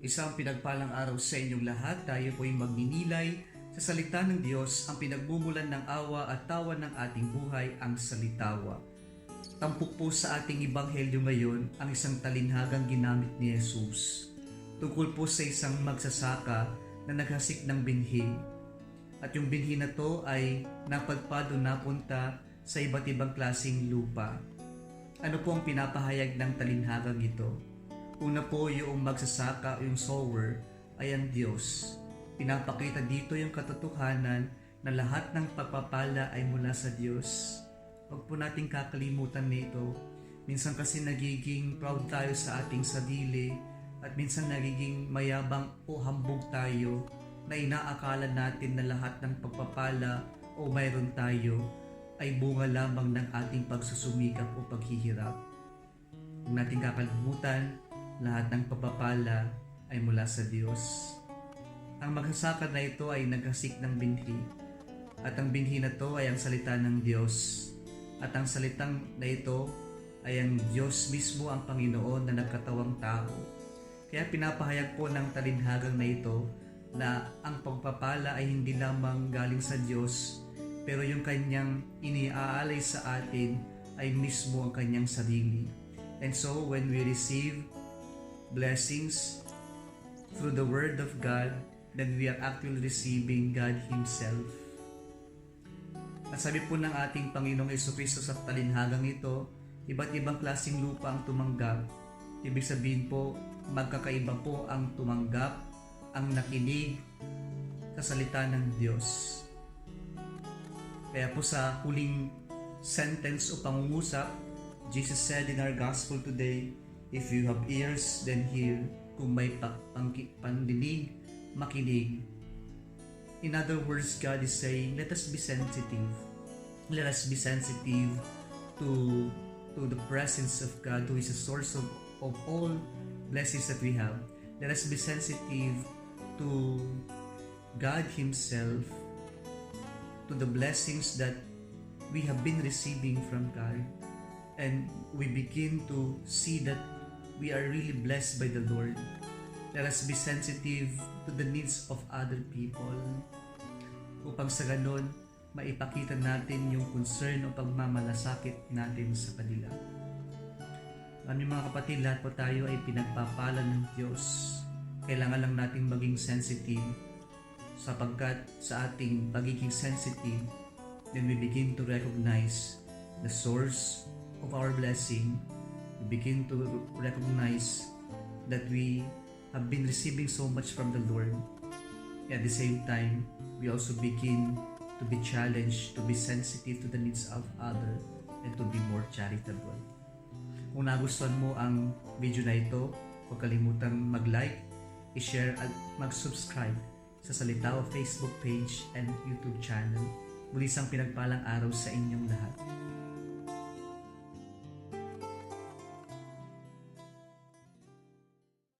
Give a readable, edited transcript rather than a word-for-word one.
Isang pinagpalang araw sa inyong lahat. Tayo po ay magninilay sa salita ng Diyos, ang pinagmumulan ng awa at tawa ng ating buhay, ang salitawa. Tampok po sa ating ebanghelyo ngayon ang isang talinhagang ginamit ni Jesus. Tungkol po sa isang magsasaka na naghasik ng binhi. At yung binhi na to ay napadpad o napunta sa iba't ibang klaseng lupa. Ano po ang pinapahayag ng talinhagang ito? Una po, yung magsasaka o yung sower ay ang Diyos. Pinapakita dito yung katotohanan na lahat ng pagpapala ay mula sa Diyos. Huwag po nating kakalimutan nito. Minsan kasi nagiging proud tayo sa ating sarili at minsan nagiging mayabang o hambog tayo na inaakala natin na lahat ng pagpapala o mayroon tayo ay bunga lamang ng ating pagsusumikap o paghihirap. Huwag nating kakalimutan, lahat ng pagpapala ay mula sa Diyos. Ang magsasaka na ito ay naghasik ng binhi. At ang binhi na ito ay ang salita ng Diyos. At ang salitang na ito ay ang Diyos mismo, ang Panginoon na nagkatawang tao. Kaya pinapahayag po ng talinhagang na ito na ang pagpapala ay hindi lamang galing sa Diyos, pero yung kanyang iniaalay sa atin ay mismo ang kanyang sarili. And so when we receive blessings through the Word of God, then we are actually receiving God Himself. At sabi po ng ating Panginoong Jesucristo sa talinhagang ito, iba't ibang klaseng lupa ang tumanggap. Ibig sabihin po, magkakaiba po ang tumanggap, ang nakinig sa salita ng Diyos. Kaya po sa huling sentence o pangungusap, Jesus said in our gospel today, "If you have ears, then hear." Kung may pandinig, makinig. In other words, God is saying, let us be sensitive. Let us be sensitive to the presence of God, who is the source of all blessings that we have. Let us be sensitive to God Himself, to the blessings that we have been receiving from God. And we begin to see that we are really blessed by the Lord. Let us be sensitive to the needs of other people upang sa ganon maipakita natin yung concern o pagmamalasakit natin sa kanila. Aming mga kapatid, lahat po tayo ay pinagpapala ng Diyos. Kailangan lang nating maging sensitive, sapagkat sa ating pagiging sensitive, then we begin to recognize the source of our blessing. We begin to recognize that we have been receiving so much from the Lord. At the same time, we also begin to be challenged to be sensitive to the needs of others and to be more charitable. Kung nagustuhan mo ang video na ito, huwag kalimutang mag-like, i-share at mag-subscribe sa Salitawa Facebook page and YouTube channel. Muli isang pinagpalang araw sa inyong lahat.